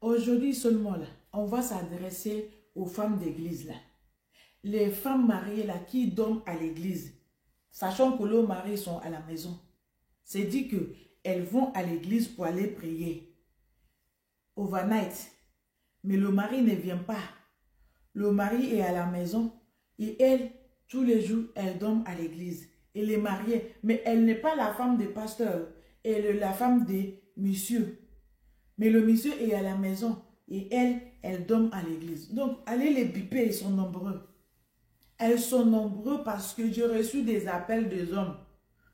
Aujourd'hui seulement, là, on va s'adresser aux femmes d'église, là. Les femmes mariées, là, qui dorment à l'église, sachant que leurs maris sont à la maison. C'est dit qu'elles vont à l'église pour aller prier. Overnight. Mais le mari ne vient pas. Le mari est à la maison. Et elle, tous les jours, elle dort à l'église. Elle est mariée. Mais elle n'est pas la femme des pasteurs. Elle est la femme des messieurs. Mais le monsieur est à la maison. Et elle dort à l'église. Donc, allez les biper, ils sont nombreux. Elles sont nombreux parce que j'ai reçu des appels des hommes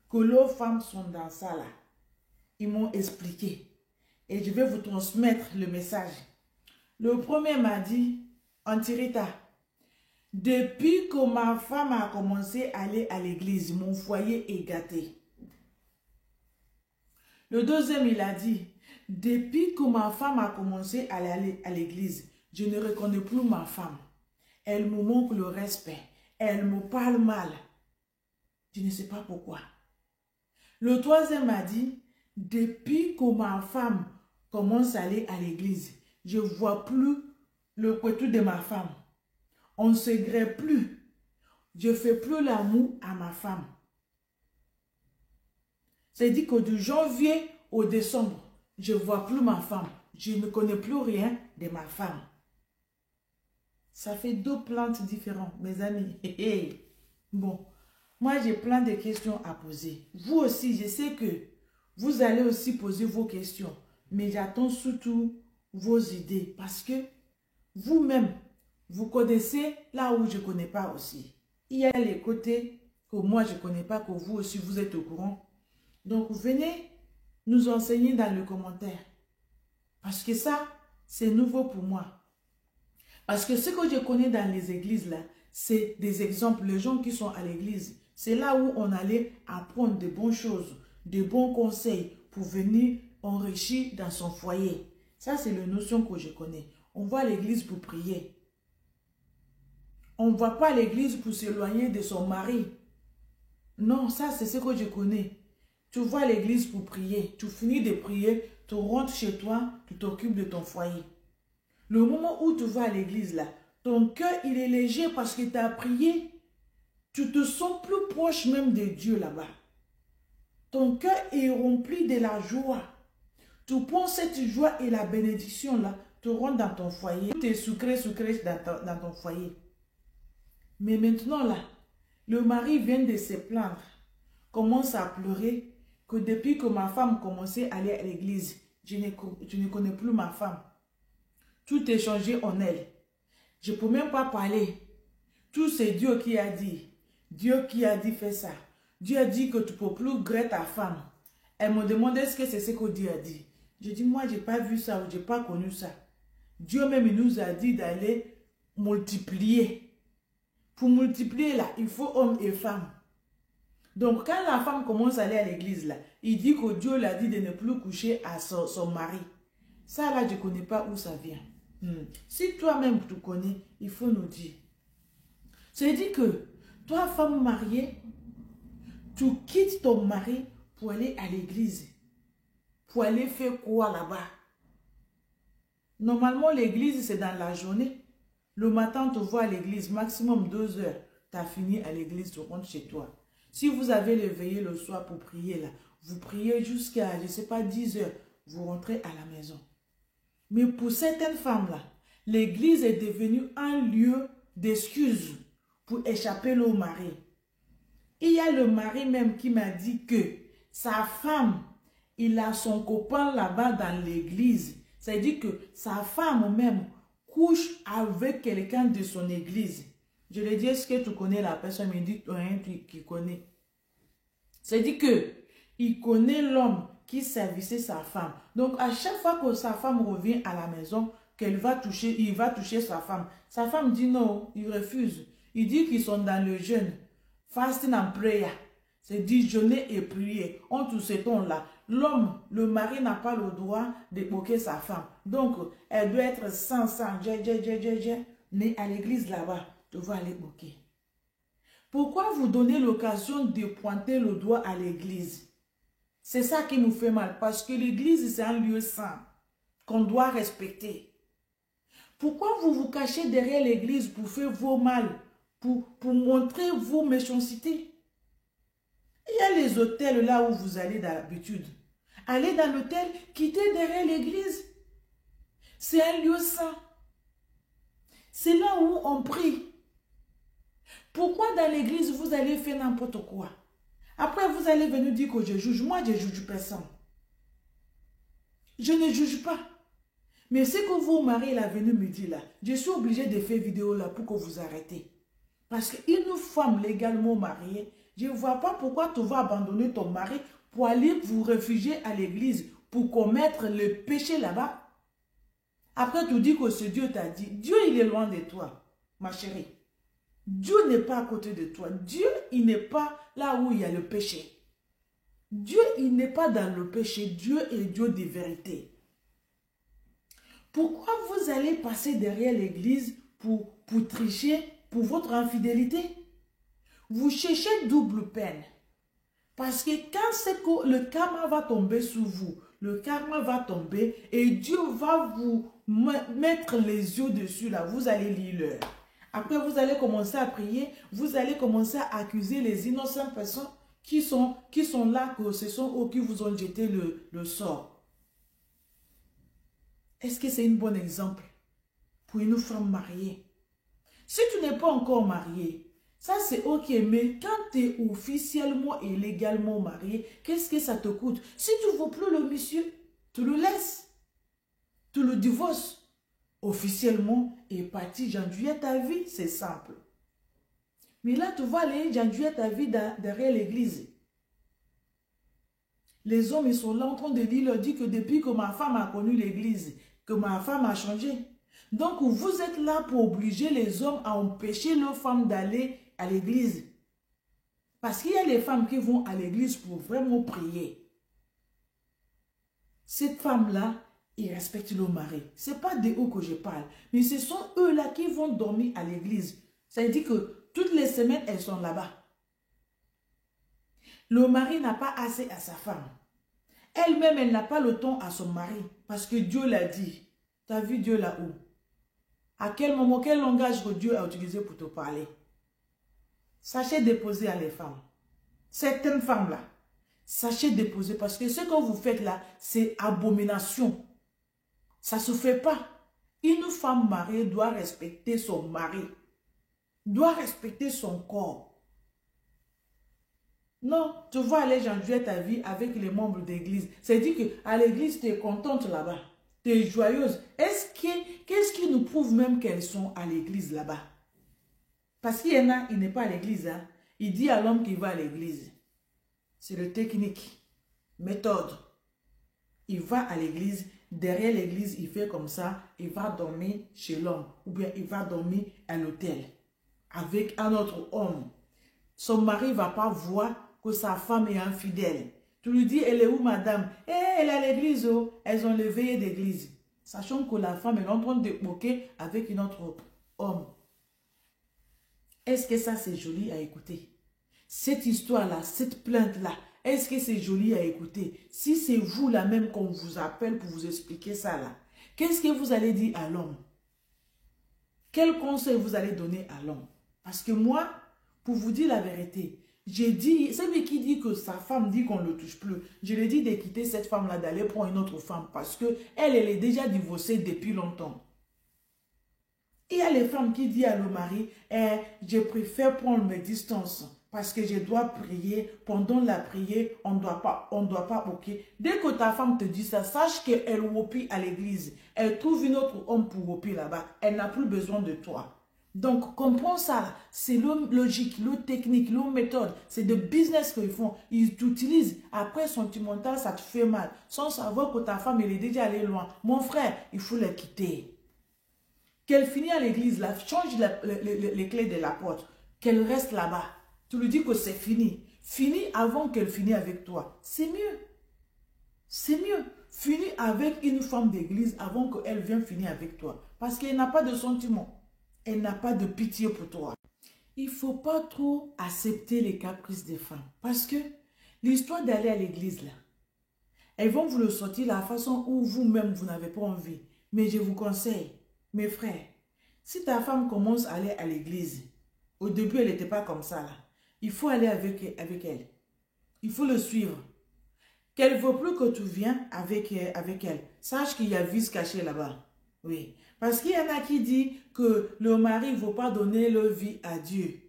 que leurs femmes sont dans ça là. Ils m'ont expliqué. Et je vais vous transmettre le message. Le premier m'a dit, Antirita, depuis que ma femme a commencé à aller à l'église, mon foyer est gâté. Le deuxième, il a dit, depuis que ma femme a commencé à aller à l'église, je ne reconnais plus ma femme. Elle me manque le respect. Elle me parle mal. Je ne sais pas pourquoi. Le troisième m'a dit, depuis que ma femme commence à aller à l'église, je ne vois plus le côté de ma femme. On ne se grée plus. Je ne fais plus l'amour à ma femme. C'est dit que du janvier au décembre, je ne vois plus ma femme. Je ne connais plus rien de ma femme. Ça fait deux plantes différentes, mes amis. Bon, moi j'ai plein de questions à poser. Vous aussi, je sais que vous allez aussi poser vos questions. Mais j'attends surtout vos idées. Parce que vous-même, vous connaissez là où je ne connais pas aussi. Il y a les côtés que moi je ne connais pas, que vous aussi vous êtes au courant. Donc venez nous enseigner dans le commentaire. Parce que ça, c'est nouveau pour moi. Parce que ce que je connais dans les églises là, c'est des exemples. Les gens qui sont à l'église, c'est là où on allait apprendre de bonnes choses, de bons conseils pour venir enrichir dans son foyer. Ça, c'est la notion que je connais. On va à l'église pour prier. On ne va pas à l'église pour s'éloigner de son mari. Non, ça, c'est ce que je connais. Tu vas à l'église pour prier. Tu finis de prier, tu rentres chez toi, tu t'occupes de ton foyer. Le moment où tu vas à l'église, là, ton cœur, il est léger parce que tu as prié. Tu te sens plus proche même de Dieu là-bas. Ton cœur est rempli de la joie. Tu prends cette joie et la bénédiction là, tu rentres dans ton foyer. Tu es sucré dans ton foyer. Mais maintenant là, le mari vient de se plaindre, commence à pleurer, que depuis que ma femme commençait à aller à l'église, je ne connais plus ma femme. Tout est changé en elle. Je ne peux même pas parler. Tout c'est Dieu qui a dit. Dieu qui a dit fais ça. Dieu a dit que tu ne peux plus griller ta femme. Elle me demandait ce que c'est ce que Dieu a dit. Je dis moi je n'ai pas vu ça ou je n'ai pas connu ça. Dieu même il nous a dit d'aller multiplier. Pour multiplier là, il faut hommes et femmes. Donc quand la femme commence à aller à l'église là, il dit que Dieu l'a dit de ne plus coucher à son mari. Ça là je ne connais pas où ça vient. Si toi-même tu connais, il faut nous dire. C'est dit que toi, femme mariée, tu quittes ton mari pour aller à l'église. Pour aller faire quoi là-bas? Normalement, l'église, c'est dans la journée. Le matin, tu vas à l'église, maximum 2 heures. Tu as fini à l'église, tu rentres chez toi. Si vous avez levé le soir pour prier, là, vous priez jusqu'à, je ne sais pas, 10 heures. Vous rentrez à la maison. Mais pour certaines femmes-là, l'église est devenue un lieu d'excuses pour échapper au mari. Il y a le mari même qui m'a dit que sa femme, il a son copain là-bas dans l'église. C'est-à-dire que sa femme même couche avec quelqu'un de son église. Je lui ai dit, est-ce que tu connais la personne? Il me dit, rien qui connaît. C'est-à-dire que il connaît l'homme qui servissait sa femme. Donc, à chaque fois que sa femme revient à la maison, il va toucher sa femme dit non, il refuse. Il dit qu'ils sont dans le jeûne, fasting and prayer. C'est dit jeûner et prier. Entre ce temps-là, l'homme, le mari n'a pas le droit d'époquer sa femme. Donc, elle doit être sans, mais à l'église là-bas, tu vas aller époquer. Pourquoi vous donnez l'occasion de pointer le doigt à l'église? C'est ça qui nous fait mal, parce que l'église, c'est un lieu saint. qu'on doit respecter. Pourquoi vous vous cachez derrière l'église pour faire vos mal, pour montrer vos méchancetés? Il y a les hôtels là où vous allez d'habitude. Allez dans l'hôtel, quittez derrière l'église. C'est un lieu saint. C'est là où on prie. Pourquoi dans l'église vous allez faire n'importe quoi? Après vous allez venir dire que je juge. Moi je ne juge personne. Je ne juge pas. Mais ce que vos maris est venu me dire là, je suis obligé de faire vidéo là pour que vous arrêtez. Parce qu'une femme légalement mariée, je ne vois pas pourquoi tu vas abandonner ton mari pour aller vous réfugier à l'église pour commettre le péché là-bas. Après tu dis que ce Dieu t'a dit, Dieu il est loin de toi, ma chérie. Dieu n'est pas à côté de toi. Dieu il n'est pas là où il y a le péché. Dieu il n'est pas dans le péché. Dieu est Dieu de vérité. Pourquoi vous allez passer derrière l'église pour tricher pour votre infidélité? Vous cherchez double peine. Parce que quand le karma va tomber sur vous, le karma va tomber et Dieu va vous mettre les yeux dessus là. Vous allez lire l'heure. Après, vous allez commencer à prier. Vous allez commencer à accuser les innocentes personnes qui sont là, que ce sont eux qui vous ont jeté le sort. Est-ce que c'est un bon exemple pour une femme mariée? Si tu n'es pas encore marié, ça c'est ok, mais quand tu es officiellement et légalement marié, qu'est-ce que ça te coûte? Si tu ne veux plus le monsieur, tu le laisses. Tu le divorces. Officiellement et parti, j'enduis ta vie, c'est simple. Mais là, tu vas aller j'enduis ta vie derrière l'église. Les hommes, ils sont là en train de dire, leur dit que depuis que ma femme a connu l'église, que ma femme a changé. Donc, vous êtes là pour obliger les hommes à empêcher leurs femmes d'aller à l'église. Parce qu'il y a les femmes qui vont à l'église pour vraiment prier. Cette femme-là, ils respectent leur mari. Ce n'est pas de eux que je parle. Mais ce sont eux-là qui vont dormir à l'église. Ça veut dire que toutes les semaines, elles sont là-bas. Le mari n'a pas assez à sa femme. Elle-même, elle n'a pas le temps à son mari. Parce que Dieu l'a dit. Tu as vu Dieu là-haut? À quel moment, quel langage que Dieu a utilisé pour te parler? Sachez déposer à les femmes. Certaines femmes-là, sachez déposer. Parce que ce que vous faites là, c'est abomination. Ça ne se fait pas. Une femme mariée doit respecter son mari. Doit respecter son corps. Non, tu vas aller enduire ta vie avec les membres d'église. C'est-à-dire qu'à l'église, tu es contente là-bas. Tu es joyeuse. Qu'est-ce qui nous prouve même qu'elles sont à l'église là-bas? Parce qu'il y en a, il n'est pas à l'église. Hein? Il dit à l'homme qu'il va à l'église. C'est le technique, méthode. Il va à l'église. Derrière l'église, il fait comme ça, il va dormir chez l'homme ou bien il va dormir à l'hôtel avec un autre homme. Son mari ne va pas voir que sa femme est infidèle. Tu lui dis, elle est où madame? Elle est à l'église, oh. Elles ont le veillé d'église. Sachant que la femme est en train de moquer avec un autre homme. Est-ce que ça c'est joli à écouter? Cette histoire-là, cette plainte-là, est-ce que c'est joli à écouter? Si c'est vous là même qu'on vous appelle pour vous expliquer ça là, qu'est-ce que vous allez dire à l'homme? Quel conseil vous allez donner à l'homme? Parce que moi, pour vous dire la vérité, j'ai dit, celui qui dit que sa femme dit qu'on ne le touche plus, je lui ai dit de quitter cette femme-là, d'aller prendre une autre femme parce que elle est déjà divorcée depuis longtemps. Il y a les femmes qui disent à le mari, je préfère prendre mes distances. Parce que je dois prier. Pendant la prière, on ne doit pas, ok. Dès que ta femme te dit ça, sache qu'elle wopie à l'église. Elle trouve une autre homme pour wopier là-bas. Elle n'a plus besoin de toi. Donc, comprends ça. C'est le logique, le technique, le méthode. C'est de business qu'ils font. Ils t'utilisent. Après, sentimental, ça te fait mal. Sans savoir que ta femme, elle est déjà allée loin. Mon frère, il faut la quitter. Qu'elle finisse à l'église, là, change les clés de la porte. Qu'elle reste là-bas. Tu lui dis que c'est fini. Fini avant qu'elle finisse avec toi. C'est mieux. C'est mieux. Finis avec une femme d'église avant qu'elle vienne finir avec toi. Parce qu'elle n'a pas de sentiment. Elle n'a pas de pitié pour toi. Il ne faut pas trop accepter les caprices des femmes. Parce que l'histoire d'aller à l'église, là, elles vont vous le sortir la façon où vous-même, vous n'avez pas envie. Mais je vous conseille, mes frères, si ta femme commence à aller à l'église, au début, elle n'était pas comme ça, là. Il faut aller avec elle. Il faut le suivre. Qu'elle ne veut plus que tu viennes avec elle. Sache qu'il y a vice caché là-bas. Oui. Parce qu'il y en a qui disent que le mari ne veut pas donner leur vie à Dieu.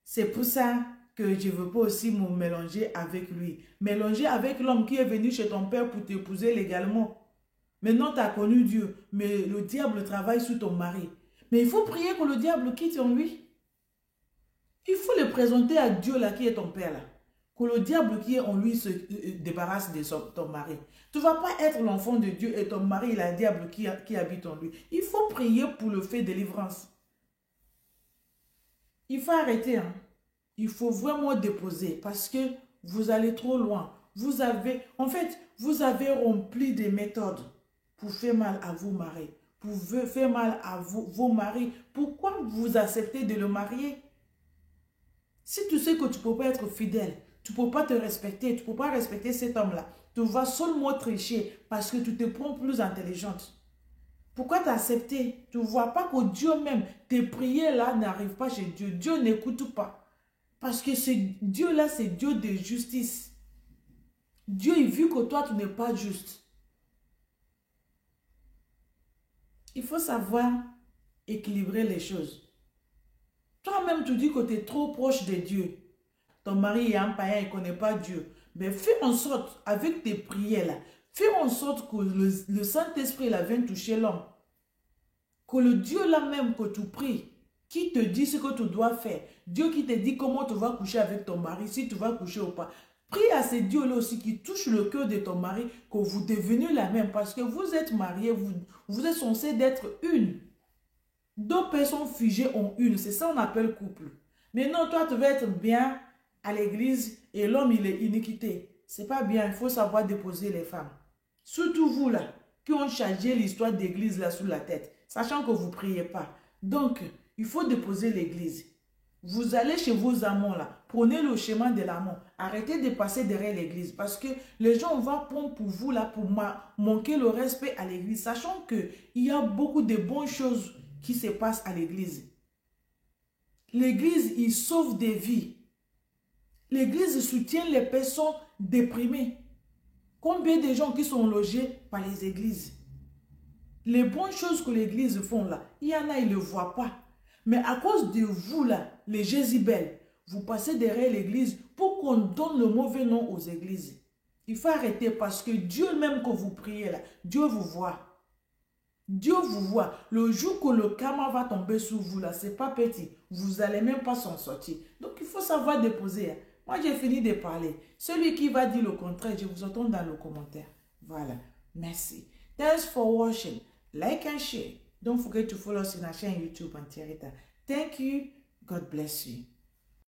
C'est pour ça que je ne veux pas aussi me mélanger avec lui. Mélanger avec l'homme qui est venu chez ton père pour t'épouser légalement. Maintenant, tu as connu Dieu, mais le diable travaille sur ton mari. Mais il faut prier que le diable quitte en lui. Il faut le présenter à Dieu là qui est ton père là. Que le diable qui est en lui se débarrasse de ton mari. Tu ne vas pas être l'enfant de Dieu et ton mari est le diable qui habite en lui. Il faut prier pour le fait de délivrance. Il faut arrêter. Hein. Il faut vraiment déposer parce que vous allez trop loin. Vous avez rempli des méthodes pour faire mal à vos maris. Pour faire mal à vos maris. Pourquoi vous acceptez de le marier? Si tu sais que tu ne peux pas être fidèle, tu ne peux pas te respecter, tu ne peux pas respecter cet homme-là, tu vas seulement tricher parce que tu te prends plus intelligente. Pourquoi t'accepter? Tu ne vois pas que Dieu même, tes prières là n'arrivent pas chez Dieu. Dieu n'écoute pas. Parce que ce Dieu-là, c'est Dieu de justice. Dieu, il vu que toi, tu n'es pas juste. Il faut savoir équilibrer les choses. Toi-même, tu dis que tu es trop proche de Dieu. Ton mari est un païen, il ne connaît pas Dieu. Mais fais en sorte, avec tes prières là, fais en sorte que le Saint-Esprit là vienne toucher l'homme. Que le Dieu là même que tu pries, qui te dit ce que tu dois faire, Dieu qui te dit comment tu vas coucher avec ton mari, si tu vas coucher ou pas. Prie à ces dieux-là aussi qui touchent le cœur de ton mari, que vous devenez la même. Parce que vous êtes mariés, vous êtes censés d'être une. Deux personnes figées en une, c'est ça qu'on appelle couple. Maintenant, toi, tu vas être bien à l'église et l'homme, il est iniquité. C'est pas bien, il faut savoir déposer les femmes. Surtout vous, là, qui ont chargé l'histoire d'église là sous la tête, sachant que vous ne priez pas. Donc, il faut déposer l'église. Vous allez chez vos amants, là, prenez le chemin de l'amour. Arrêtez de passer derrière l'église parce que les gens vont prendre pour vous, là, pour manquer le respect à l'église, sachant qu'il y a beaucoup de bonnes choses qui se passent à l'église. L'église, il sauve des vies. L'église soutient les personnes déprimées. Combien de gens qui sont logés par les églises? Les bonnes choses que l'église font là, il y en a, ils ne le voient pas. Mais à cause de vous là, les Jézibel, vous passez derrière l'église pour qu'on donne le mauvais nom aux églises. Il faut arrêter parce que Dieu même que vous priez là, Dieu vous voit. Dieu vous voit. Le jour que le karma va tomber sur vous là, c'est pas petit. Vous n'allez même pas s'en sortir. Donc il faut savoir déposer. Hein. Moi j'ai fini de parler. Celui qui va dire le contraire, je vous entends dans le commentaire. Voilà. Merci. Thanks for watching. Like and share. Don't forget to follow us on our channel YouTube and Tierita. Thank you. God bless you.